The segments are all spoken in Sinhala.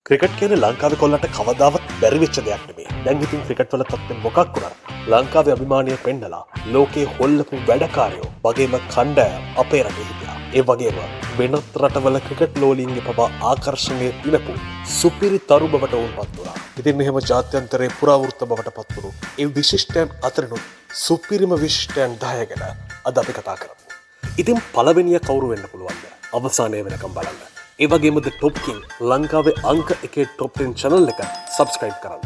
ක්‍රිකට් කියන්නේ ලංකාවේ කොල්ලන්ට කවදාවත් බැරි වෙච්ච දෙයක් නෙමෙයි. දැන් ඉතින් ක්‍රිකට් වල තත්ත්වය මොකක් වුණත් ලංකාවේ අභිමානය පෙන්නලා ලෝකේ හොල්ලපු වැඩකාරයෝ වගේම කණ්ඩායම් අපේ රටේ හිටියා. ඒ වගේම වෙනත් රටවල ක්‍රිකට් ලෝලීන්ගේ පවා ආකර්ෂණය පිනපු සුපිරි තරු බවට වුන් පත් වුණා. ඉතින් මෙහෙම ජාත්‍යන්තරයේ පුරාවෘත්ත බවට පත් වුණු ඒ විශිෂ්ටයන් අතරිනුත් සුපිරිම විශිෂ්ටයන් 10 ගැන අද අපි කතා කරමු. ඉතින් පළවෙනිය කවුරු වෙන්න පුළුවන්ද? අවසානයේ වෙනකම් බලන්න. ඒ වගේම The Top King ලංකාවේ අංක 1 Top 10 channel එක subscribe කරන්න.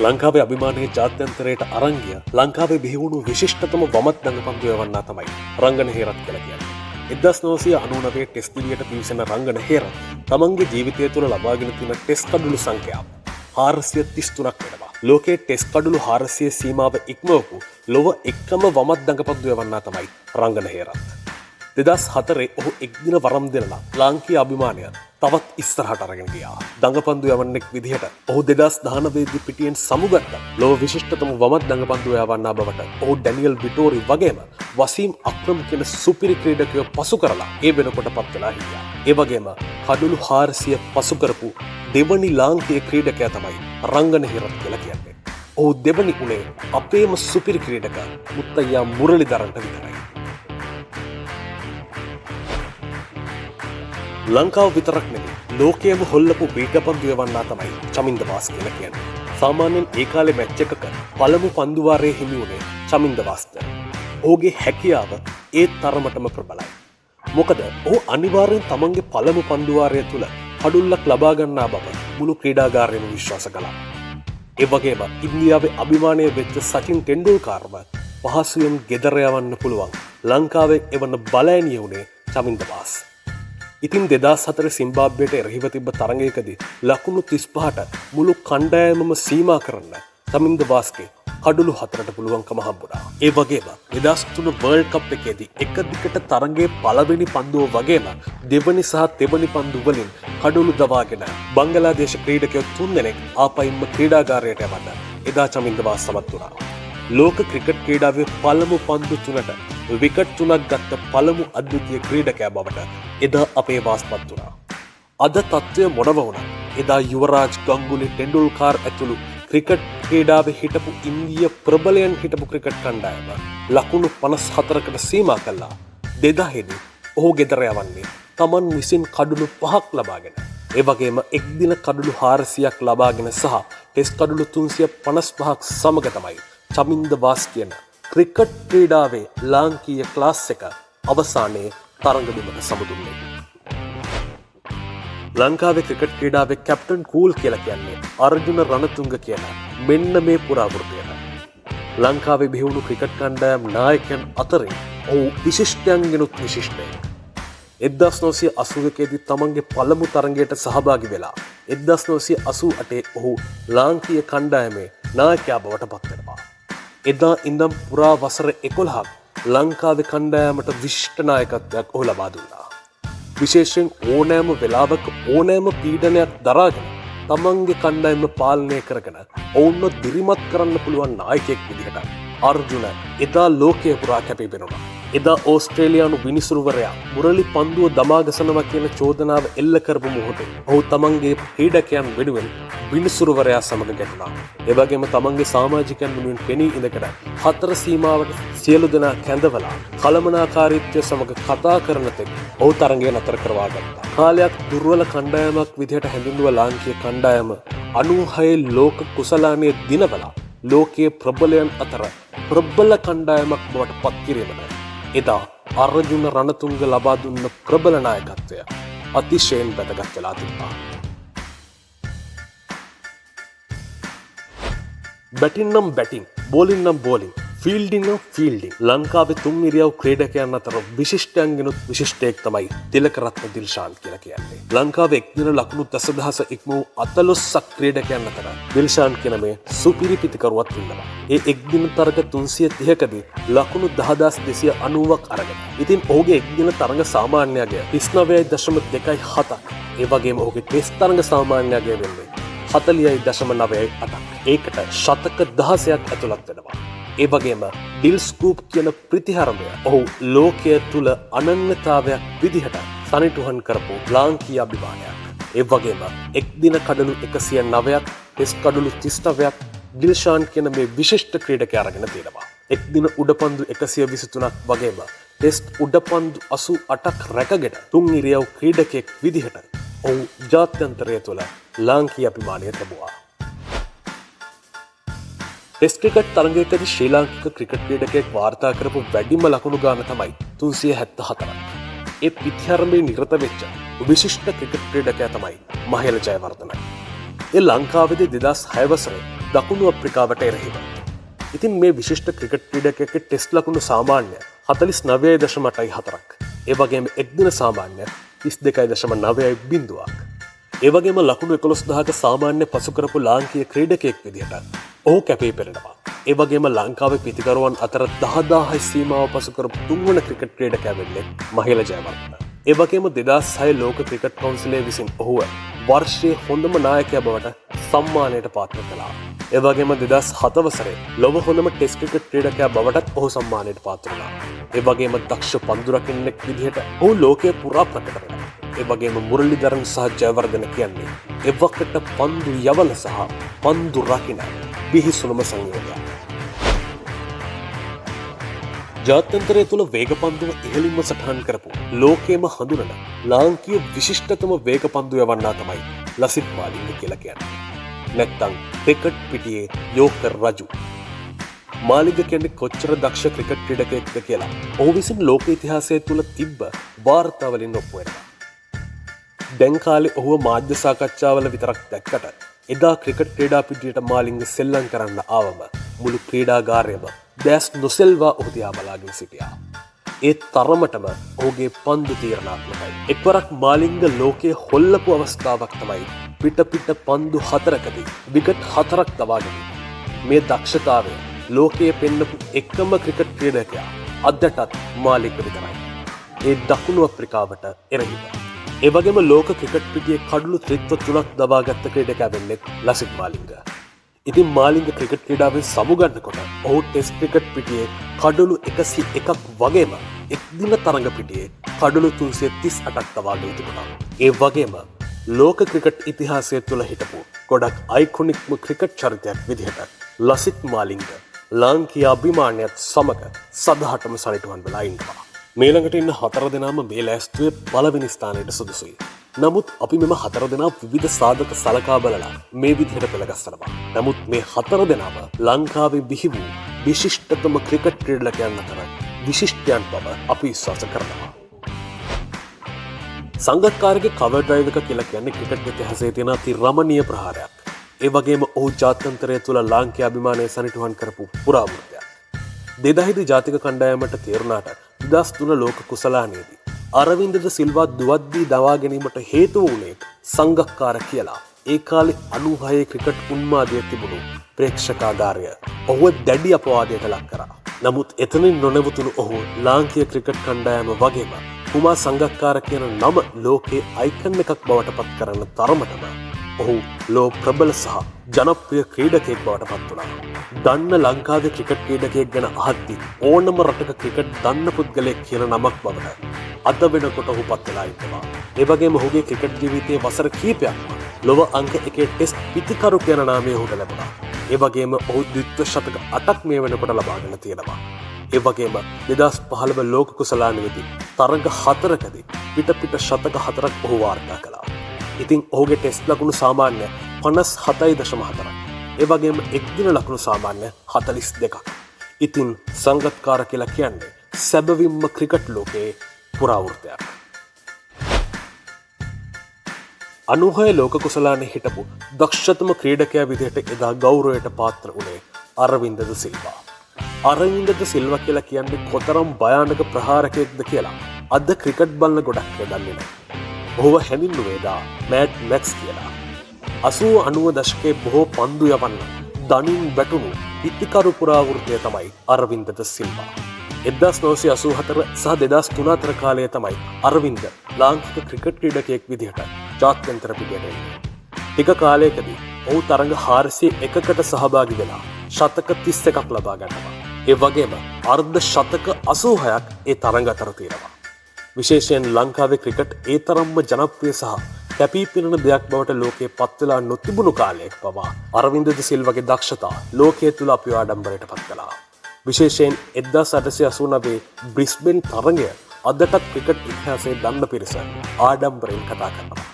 ලංකාවේ අභිමානයේ ජාත්‍යන්තරයට අරන් ගිය ලංකාවේ බිහි වුණු විශිෂ්ටතම වමත් දඟපන්දු යවන්නා තමයි රංගන හේරත් කියලා කියන්නේ. 1999 ටෙස්ට් දිවියට පිවිසෙන රංගන හේරත් තමන්ගේ ජීවිතය තුළ ලබාගෙන තියෙන ටෙස්ට් කඩලු සංඛ්‍යාව 433ක් වෙනවා. ලෝකයේ ටෙස්ට් කඩලු 400 සීමාව ඉක්මවපු ලොව එකම වමත් දඟපන්දු යවන්නා තමයි රංගන හේරත්. 2004 ඔහු එක් දින වරම් දෙනලා ලාංකීය අභිමානය තවත් ඉස්සරහට අරගෙන ගියා. දඟපන්දු යවන්නෙක් විදිහට ඔහු 2019 දී පිටියෙන් සමුගත්ත ලෝක විශිෂ්ටතම වමත් දඟපන්දු යවන්නා බවට ඔහු ඩැනියල් විටෝරි වගේම වසීම් අක්‍රම් කියන සුපිරි ක්‍රීඩකයෝ පසු කරලා ඒ වෙනකොට පත් වෙලා හිටියා. ඒ වගේම කඩලු 400 පසු කරපු දෙවනි ලාංකීය ක්‍රීඩකයා තමයි රංගන හේරත් කියලා කියන්නේ. ඔහු දෙවනි උනේ අපේම සුපිරි ක්‍රීඩක මුත්තයියා මුරලිදරන්ට විතරයි. ලංකාව විතරක් නෙමෙයි ලෝකයේම හොල්ලපු වේගපන්දු යවන්නා තමයි චමින්ද වාස් කියලා කියන්නේ. සාමාන්‍යයෙන් ඒ කාලේ මැච් එකක පළමු පන්දු වාරයේ හිමි වුණේ චමින්ද වාස්ට. ඔහුගේ හැකියාව ඒ තරමටම ප්‍රබලයි. මොකද ඔහු අනිවාර්යෙන් තමන්ගේ පළමු පන්දු වාරය තුල කඩුල්ලක් ලබා ගන්නා බව මුළු ක්‍රීඩාගාරයම විශ්වාස කළා. ඒ වගේම ඉන්දියාවේ අභිමානය වෙච්ච සචින් ටෙන්ඩුල්කර්ව පහසුවෙන් ගෙදර යවන්න පුළුවන් ලංකාවේ එවන බලෑනිය වුණේ චමින්ද වාස්. ඉතින් 2004 සිම්බාබ්වේට එරෙහිව තිබ්බ තරගයකදී ලකුණු 35ට මුළු කණ්ඩායමම සීමා කරන්න චමින්ද වාස්ගේ කඩලු 4ට පුළුවන්කම හම්බුණා. ඒ වගේම 2003 වර්ල්ඩ් කප් එකේදී එක දිගට තරගයේ පළවෙනි පන්දුව වගේම දෙවනි සහ තෙවනි පන්දු වලින් කඩලු දවාගෙන බංගලාදේශ ක්‍රීඩකයෝ 3 දෙනෙක් ආපයින්ම ක්‍රීඩාගාරයට යවන්න එදා චමින්ද වාස් සමත් වුණා. ලෝක ක්‍රිකට් ක්‍රීඩාවේ පළමු පන්දු 3ට විකට් 3ක් ගත්ත පළමු අද්විතීය ක්‍රීඩකයා බවට එදා අපේ වාස්පත් වුණා. අද තත්ත්වය මොනව වුණත් එදා යුවරාජ් ගංගුලි ටෙන්ඩුල්කර් ඇතුළු ක්‍රිකට් ක්‍රීඩාවේ හිටපු ඉන්දිය ප්‍රබලයන් හිටපු ක්‍රිකට් කණ්ඩායම ලකුණු 54කට සීමා කළා. 2000 දී ඔහු ගෙදර යවන්නේ තමන් විසින් කඩලු 5ක් ලබාගෙන. ඒ වගේම එක් දින කඩලු 400ක් ලබාගෙන සහ ටෙස්ට් කඩලු 355ක් සමග තමයි චමින්ද වාස් කියන ක්‍රිකට් ක්‍රීඩාවේ ලාංකීය ක්ලාස් එක අවසානයේ තරඟබිමට සමුදුන්නේ. ලංකාවේ ක්‍රිකට් ක්‍රීඩාවේ කැප්ටන් කූල් කියලා කියන්නේ අර්ජුන රණතුංග කියන මෙන්න මේ පුරාවෘත්තයට. ලංකාවේ බිහිවුණු ක්‍රිකට් කණ්ඩායම් නායකයන් අතරින් ඔහු විශිෂ්ටයන්ගෙනුත් විශිෂ්ටයෙක්. 1981 දී තමන්ගේ පළමු තරඟයට සහභාගී වෙලා 1988 ඔහු ලාංකීය කණ්ඩායමේ නායකයා බවට පත් වෙනවා. එදා ඉඳන් පුරා වසර 11ක් ලංකාවේ කණ්ඩායමට විශිෂ්ට නායකත්වයක් ඔහු ලබා දුන්නා. විශේෂයෙන් ඕනෑම වෙලාවක ඕනෑම පීඩනයක් දරාගෙන තමන්ගේ කණ්ඩායම පාලනය කරගෙන ඔවුන්ව දිරිමත් කරන්න පුළුවන් නායකයෙක් විදිහට අර්ජුන එදා ලෝකයේ පුරා කැපී පෙනුණා. එදා ඕස්ට්‍රේලියානු විනිසුරුවරයා මුරලි පන්දුව දමා ගසනවා කියන චෝදනාව එල්ල කරපු මොහොතේ ඔහු තමන්ගේ ක්‍රීඩකයන් වෙනුවෙන් විනිසුරුවරයා සමග ගැටුණා. ඒ වගේම තමන්ගේ සමාජිකයන් වෙනුවෙන් පෙනී ඉඳගෙන 4 සීමාවට සියලු දෙනා කැඳවලා කළමනාකාරීත්වය සමග කතා කරන තෙක් ඔහු තරඟය නතර කරවා ගත්තා. කාලයක් දුර්වල කණ්ඩායමක් විදිහට හැඳින්වුව ලාංකීය කණ්ඩායම 96 ලෝක කුසලානයේ දිනවලා ලෝකයේ ප්‍රබලයන් අතර ප්‍රබල කණ්ඩායමක් බවට පත් කිරීමට එදා අර්ජුන රණතුංග ලබා දුන්න ප්‍රබල නායකත්වය අතිශයින් වැදගත් වෙලා තිබ්බා. බැටින් නම් බැටින්, බෝලින් නම් බෝලින්, ෆීල්ඩින් නම් ෆීල්ඩින්. ලංකාවේ තුන් ඉරියව් ක්‍රීඩකයන් අතර විශිෂ්ටයන්ගෙනුත් විශිෂ්ටයෙක් තමයි තිලකරත්න දිල්ෂාන් කියලා කියන්නේ. ලංකාවේ එක් දින ලකුණු 10,000 ඉක්ම වූ 14ක් ක්‍රීඩකයන් අතර දිල්ෂාන් කියන මේ සුපිරි පිතිකරුවත් ඉන්නවා. ඒ එක් දින තරග 330කදී ලකුණු 10,290ක් අරගෙන. ඉතින් ඔහුගේ එක් දින තරග සාමාන්‍යය 39.27ක්. ඒ වගේම ඔහුගේ ටෙස්ට් තරග සාමාන්‍යය වෙන්නේ 40.98ක්. ඒකට ශතක 16ක් ඇතුළත් වෙනවා. ඒ වගේම ඩිල් ස්කූප් කියන ප්‍රතිහරමය ඔහු ලෝකයේ තුල අනන්‍යතාවයක් විදිහට සනිටුහන් කරපු ලාංකීය අභිමානයක්. ඒ වගේම එක් දින කඩලු 109ක්, ටෙස්ට් කඩලු 39ක් ගිල්ෂාන් කියන මේ විශිෂ්ට ක්‍රීඩකයා අරගෙන තියෙනවා. එක් දින උඩපන්දු 123ක් වගේම ටෙස්ට් උඩපන්දු 88ක් රැකගෙන තුන් ඉරියව් ක්‍රීඩකයෙක් විදිහට ඔහු ජාත්‍යන්තරය තුළ ලාංකීය අභිමානය ලැබුවා. ටෙස්ට් ක්‍රිකට් තරගයකදී ශ්‍රී ලාංකික ක්‍රිකට් ක්‍රීඩකයෙක් වාර්තා කරපු වැඩිම ලකුණු ගාන තමයි 374ක්. ඒ පිටිහරඹේ නිරත වෙච්ච විශිෂ්ට ක්‍රිකට් ක්‍රීඩකයා තමයි මහේල ජයවර්ධන. ඒ ලංකාවේදී 2006 වසරේ දකුණු අප්‍රිකාවට එරෙහිව. ඉතින් මේ විශිෂ්ට ක්‍රිකට් ක්‍රීඩකයෙක්ගේ ටෙස්ට් ලකුණු සාමාන්‍ය 49.8ක්. ඒ වගේම එක් දින සාමාන්‍ය 32.90ක්. ඒ වගේම ලකුණු 11000ක සාමාන්‍ය පසු කරපු ලාංකීය ක්‍රීඩකයෙක් විදිහට ඔහු කැපී පෙනෙනවා. ඒ වගේම ලංකාවේ පිතිකරුවන් අතර 10000යි සීමාව පසු කරපු තුන්වන ක්‍රිකට් ක්‍රීඩකයා වෙන්නේ මහේල ජයවර්ධන. ඒ වගේම 2006 ලෝක ක්‍රිකට් කවුන්සිලය විසින් ඔහුව වර්ෂයේ හොඳම නායකයා බවට සම්මානයට පාත්‍ර කළා. ඒ වගේම 2007 වසරේ ලොව හොඳම ටෙස්ට් ක්‍රිකට් ක්‍රීඩකයා බවටත් ඔහු සම්මානයට පාත්‍ර වුණා. ඒ වගේම දක්ෂ පන්දු රකින්නෙක් විදිහට ඔහු ලෝකයේ පුරා ප්‍රකට වෙනවා. ඒ වගේම මුරලිධරන් සහ ජයවර්ධන කියන්නේ එවකට පන්දු යවන සහ පන්දු රකින්න බිහිසුණුම සංයෝගයක්. ජාත්‍යන්තරය තුළ වේග පන්දුව ඉහළින්ම සටහන් කරපු ලෝකයේම හඳුනන ලාංකීය විශිෂ්ටතම වේග පන්දු යවන්නා තමයි ලසිත් මාලිංග කියලා කියන්නේ. නැත්තම් ක්‍රිකට් පිටියේ යෝකර් රජු. මාලිංග කියන්නේ කොච්චර දක්ෂ ක්‍රිකට් ක්‍රීඩකයෙක්ද කියලා ඔහු විසින් ලෝක ඉතිහාසය තුළ තිබ්බ වාර්තාවලින් ඔප්පු වෙනවා. දැන් කාලේ ඔහුව මාධ්‍ය සාකච්ඡාවල විතරක් දැක්කට එදා ක්‍රිකට් ක්‍රීඩා පිටියට මාලිංග සෙල්ලම් කරන්න ආවම මුළු ක්‍රීඩාගාරයම දැස් නොසෙල්වා ඔහු දිහා බලාගෙන සිටියා. ඒ තරමටම ඔහුගේ පන්දු තීරණාත්මකයි. එක්වරක් මාලිංග ලෝකයේ හොල්ලපු අවස්ථාවක් තමයි පිට පන්දු 4කදී විකට් 4ක් දවාගෙන. මේ දක්ෂතාවය ලෝකයේ පෙන්නපු එකම ක්‍රිකට් ක්‍රීඩකයා අදටත් මාලිංග විතරයි. ඒ දකුණු අප්‍රිකාවට එරෙහිව. ඒ වගේම ලෝක ක්‍රිකට් පිටියේ කඩලු 33ක් දවාගත්ත ක්‍රීඩකයා වෙන්නේ ලසිත් මාලිංග. ඉතින් මාලිංග ක්‍රිකට් ක්‍රීඩාවෙන් සමුගන්නකොට ඔහු ටෙස්ට් ක්‍රිකට් පිටියේ කඩලු 101ක් වගේම එක් දින තරඟ පිටියේ කඩලු 338ක් තවාගෙන තිබුණා. ඒ වගේම ලෝක ක්‍රිකට් ඉතිහාසය තුළ හිටපු ගොඩක් අයිකොනික්ම ක්‍රිකට් චරිතයක් විදිහට ලසිත් මාලිංග ලාංකීය අභිමානයත් සමග සදහටම සනිටුහන් වෙලා ඉන්නවා. මේළඟට ඉන්න 4 දෙනාම මේ ලෑස්තුවේ පළවෙනි ස්ථානයට සුදුසුයි. නමුත් අපි මෙම 4 දෙනා විවිධ සාධක සලකා බලලා මේ විදිහට පෙළගස්සනවා. නමුත් මේ 4 දෙනාම ලංකාවේ බිහි වූ විශිෂ්ටතම ක්‍රිකට් ක්‍රීඩකයන් අතර විශිෂ්ටයන් බව අපි විශ්වාස කරනවා. සංගක්කාරගේ කවර් ඩ්‍රයිව් එක කියලා කියන්නේ ක්‍රිකට් ඉතිහාසයේ තියෙන අති රමණීය ප්‍රහාරයක්. ඒ වගේම ඔහු ජාත්‍යන්තරය තුළ ලාංකීය අභිමානය සනිටුහන් කරපු පුරාවෘත්තයක්. 2000 ජාතික කණ්ඩායමට තේරුණාට 2003 ලෝක කුසලානයේදී අරවින්ද ද සිල්වා දුවද්දී දවා ගැනීමට හේතු වුණේ සංගක්කාර කියලා ඒ කාලේ 96 ක්‍රිකට් උන්මාදයේ තිබුණු ප්‍රේක්ෂකාගාරය ඔහුව දැඩි අපවාදයට ලක් කරා. නමුත් එතනින් නොනැවතුණු ඔහු ලාංකීය ක්‍රිකට් කණ්ඩායම වගේම කුමා සංගක්කාර කියන නම ලෝකයේ අයිකන් එකක් බවට පත් කරන තරමටම ඔහු ලෝ ප්‍රබල සහ ජනප්‍රිය ක්‍රීඩකයෙක් බවට පත් වුණා. දන්න ලංකාවේ ක්‍රිකට් ක්‍රීඩකයෙක් ගැන අහද්දී ඕනම රටක ක්‍රිකට් දන්න පුද්ගලයෙක් කියන නමක් බවට අද වෙනකොට ඔහු පත් වෙලා ඉන්නවා. ඒ වගේම ඔහුගේ ක්‍රිකට් ජීවිතයේ වසර කිහිපයක්ම ලොව අංක 1 ටෙස්ට් පිතිකරු කියන නාමය ඔහුට ලැබුණා. ඒ වගේම ඔහු ද්විත්ව ශතක 8ක් මේ වෙනකොට ලබාගෙන තියෙනවා. ඒ වගේම 2015 ලෝක කුසලානයේදී තරඟ 4කදී පිට ශතක 4ක් ඔහු වාර්තා කළා. ඉතින් ඔහුගේ ටෙස්ට් ලකුණු සාමාන්‍ය 57.4ක්. ඒ වගේම එක් දින ලකුණු සාමාන්‍ය 42ක්. ඉතින් සංගත්කාර කියලා කියන්නේ සැබවින්ම ක්‍රිකට් ලෝකයේ පුරාවෘත්තයක්. 96 ලෝක කුසලානේ හිටපු දක්ෂතම ක්‍රීඩකයා විදිහට එදා ගෞරවයට පාත්‍ර වුණේ අරවින්ද ද සිල්වා. අරවින්ද ද සිල්වා කියලා කියන්නේ කොතරම් භයානක ප්‍රහාරකයෙක්ද කියලා අද ක්‍රිකට් බලන ගොඩක් දන්නේ නැහැ. ඔහුව හැඳින්වුවේදා මෑඩ් මැක්ස් කියලා. 80-90 දශකයේ බොහෝ පන්දු යවන්න දනින් වැටුණු පිතිකරු පුරාවෘත්තය තමයි අරවින්ද ද සිල්වා. 1984 සහ 2003 අතර කාලය තමයි අරවින්ද ලාංකික ක්‍රිකට් ක්‍රීඩකයෙක් විදිහට ජාත්‍යන්තර පිටියට එන්නේ. ටික කාලයකදී ඔහු තරඟ 401කට සහභාගී වෙලා ශතක 31ක් ලබා ගන්නවා. ඒ වගේම අර්ධ ශතක 86ක් ඒ තරඟ අතර තියෙනවා. විශේෂයෙන් ලංකාවේ ක්‍රිකට් ඒ තරම්ම ජනප්‍රිය සහ කැපී පෙනෙන දෙයක් බවට ලෝකයේ පත් වෙලා නොතිබුණු කාලයක පවා අරවින්ද ද සිල්වගේ දක්ෂතා ලෝකයේ තුල අපිව ආඩම්බරයට පත් කළා. විශේෂයෙන් 1889 බ්‍රිස්බේන් තරගය අදටත් ක්‍රිකට් ඉතිහාසයේ දන්න පිරිස ආඩම්බරෙන් කතා කරනවා.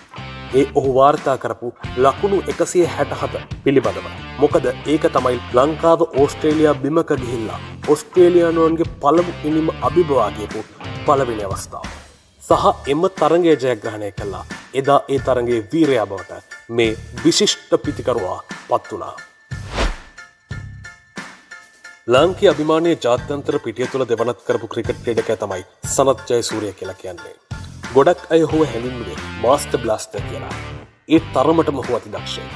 ඒ ඔහු වාර්තා කරපු ලකුණු 167 පිළිබඳව. මොකද ඒක තමයි ලංකාව ඕස්ට්‍රේලියා බිමක ගිහිල්ලා ඕස්ට්‍රේලියානුවන්ගේ පළමු ඉනිම අභිභවා කියපු පළවෙනි අවස්ථාව. සහ එම තරගය ජයග්‍රහණය කළා. එදා ඒ තරගයේ වීරයා බවට මේ විශිෂ්ට පිතිකරුවා පත් වුණා. ලාංකීය අභිමානීය ජාත්‍යන්තර පිටිය තුල දෙවනත් කරපු ක්‍රිකට් ක්‍රීඩකයා තමයි සනත් ජයසූරිය කියලා කියන්නේ. ගොඩක් අය ඔහුව හැඳින්වුවේ මාස්ටර් බ්ලාස්ටර් කියලා. ඒ තරමටම ඔහු අතිදක්ෂයි.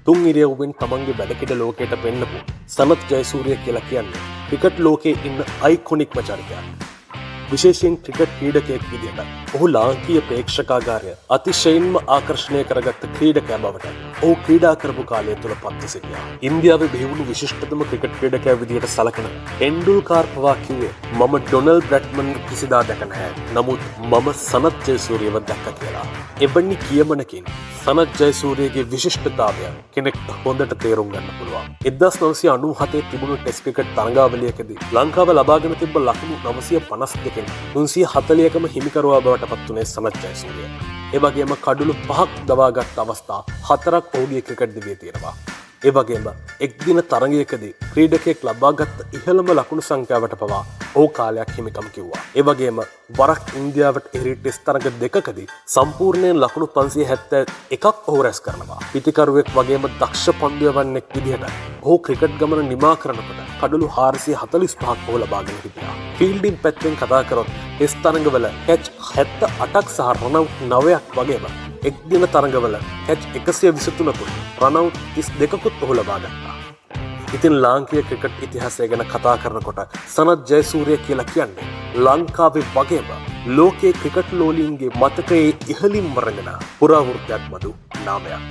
තුන් ඉරියව්වෙන් තමන්ගේ වැඩකිට ලෝකයට පෙන්නපු සනත් ජයසූරිය කියලා කියන්නේ ක්‍රිකට් ලෝකයේ ඉන්න අයිකොනික්ම චරිතයක්. විශේෂයෙන් ක්‍රිකට් ක්‍රීඩකයෙක් විදිහට ඔහු ලාංකීය ප්‍රේක්ෂකාගාරය අතිශයින්ම ආකර්ෂණය කරගත්ත ක්‍රීඩකයා බවට ඔහු ක්‍රීඩා කරපු කාලය තුළ පත්ව සිටියා. ඉන්දියාවේ බිහිවුණු විශිෂ්ටතම ක්‍රිකට් ක්‍රීඩකයා විදිහට සලකන ටෙන්ඩුල්කර් පවා කිව්වේ මම ඩොනල්ඩ් බ්‍රැඩ්මන් කිසිදා දැක නැහැ. නමුත් මම සනත් ජයසූරියව දැක්කා කියලා. එවැනි කියමනකින් සනත් ජයසූරියගේ විශිෂ්ටතාවය කෙනෙක්ට හොඳට තේරුම් ගන්න පුළුවන්. 1997 තිබුණු ටෙස්ට් ක්‍රිකට් තරඟාවලියකදී ලංකාව ලබාගෙන තිබ්බ ලකුණු 952 340කම හිමිකරුවා බවට පත් වුණේ සනත් ජයසූරිය. ඒ වගේම කඩුළු 5ක් දවාගත් අවස්ථා 4ක් ඔහුගේ ක්‍රිකට් දිවියේ තියෙනවා. ඒ වගේම එක් දින තරගයකදී ක්‍රීඩකයෙක් ලබාගත් ඉහළම ලකුණු සංඛ්‍යාවට පවා ඔහු කාලයක් හිමිකම් කිව්වා. ඒ වගේම වරක් ඉන්දියාවට එරි ටෙස්ට් තරග දෙකකදී සම්පූර්ණයෙන් ලකුණු 571ක් ඔහු රැස් කරනවා. පිතිකරුවෙක් වගේම දක්ෂ පන්දුවවන්නෙක් විදිහට ඔහු ක්‍රිකට් ගමන නිමා කරනකොට කඩලු 445ක් ඔහු ලබාගෙන හිටියා. ෆීල්ඩින් පැත්තෙන් කතා කරොත් ටෙස්ට් තරඟවල කැච් 78ක් සහ රන්අවුට් 9ක් වගේම එක් දින තරඟවල කැච් 123කුත් රන්අවුට් 32කුත් ඔහු ලබා ගත්තා. ඉතින් ලාංකීය ක්‍රිකට් ඉතිහාසය ගැන කතා කරනකොට සනත් ජයසූරිය කියලා කියන්නේ ලංකාවේ වගේම ලෝකයේ ක්‍රිකට් ලෝලීන්ගේ මතකයේ ඉහළින්ම රැඳෙන පුරාවෘත්තයක් බඳු නාමයක්.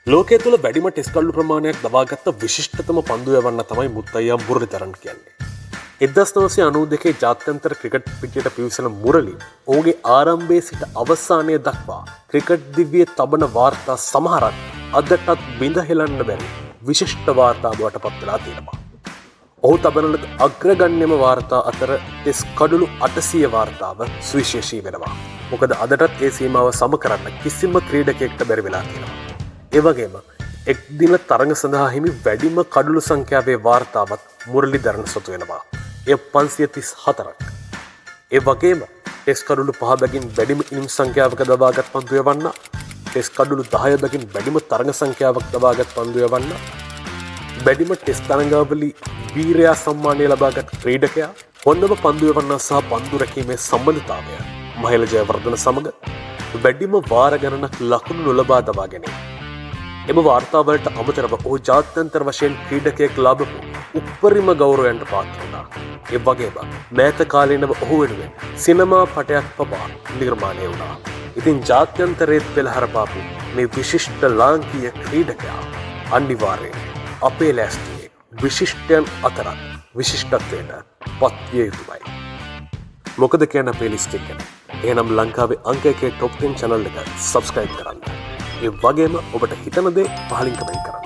ලෝකයේ තුල වැඩිම ටෙස්ට් කඩලු ප්‍රමාණයක් දවාගත්ත විශිෂ්ටතම පන්දු යවන්න තමයි මුත්තයියා මුරලිතරන් කියන්නේ. 1992 ජාත්‍යන්තර ක්‍රිකට් පිටියට පිවිසෙන මුරලි ඔහුගේ ආරම්භයේ සිට අවසානය දක්වා ක්‍රිකට් දිවියේ තබන වාර්තා සමහරක් අදටත් බිඳ හෙලන්න බැරි විශිෂ්ට වාර්තා බවට පත් වෙලා තියෙනවා. ඔහු තබන ලද අග්‍රගණ්‍යම වාර්තා අතර ටෙස්ට් කඩලු 800 වාර්තාව සුවිශේෂී වෙනවා. මොකද අදටත් ඒ සීමාව සම කරන්න කිසිම ක්‍රීඩකයෙක්ට බැරි වෙලා තියෙනවා. ඒ වගේම එක් දින තරඟ සඳහා හිමි වැඩිම කඩලු සංඛ්‍යාවේ වාර්තාවත් මුරලිදරන් සතු වෙනවා. එය 534ක්. ඒ වගේම ටෙස්ට් කඩලු 5 බැගින් වැඩිම ඉනිම් සංඛ්‍යාවක දවාගත් පන්දු යවන්න, ටෙස්ට් කඩලු 10 බැගින් වැඩිම තරඟ සංඛ්‍යාවක් දවාගත් පන්දු යවන්න, වැඩිම ටෙස්ට් තරඟාවලි වීරයා සම්මානය ලබාගත් ක්‍රීඩකයා, හොඳම පන්දු යවන්න සහ පන්දු රැකීමේ සම්බන්ධතාවය මහේල ජයවර්ධන සමග වැඩිම වාර ගණනක් ලකුණු නොලබා දවා ගැනීම. එම වාර්තාවලට අමතරව ඔහු ජාත්‍යන්තර වශයෙන් ක්‍රීඩකයෙක් ලබපු උපරිම ගෞරවයන්ට පාත්‍ර වුණා. ඒ වගේම මෑත කාලීනව ඔහු වෙනුවෙන් සිනමා පටයක් පවා නිර්මාණය වුණා. ඉතින් ජාත්‍යන්තරයේත් පෙළහර පාපු මේ විශිෂ්ට ලාංකීය ක්‍රීඩකයා අනිවාර්යයෙන් අපේ ලෑස්තියේ විශිෂ්ටයන් අතරත් විශිෂ්ටත්වයට පත්විය යුතුයි. මොකද කියන අපේ ලිස්ට් එක ගැන. එහෙනම් ලංකාවේ අංක 1 টොප් 10 channel එක subscribe කරන්න. ඒ වගේම ඔබට හිතන දේ පහලින් කමෙන්ට් කරන්න.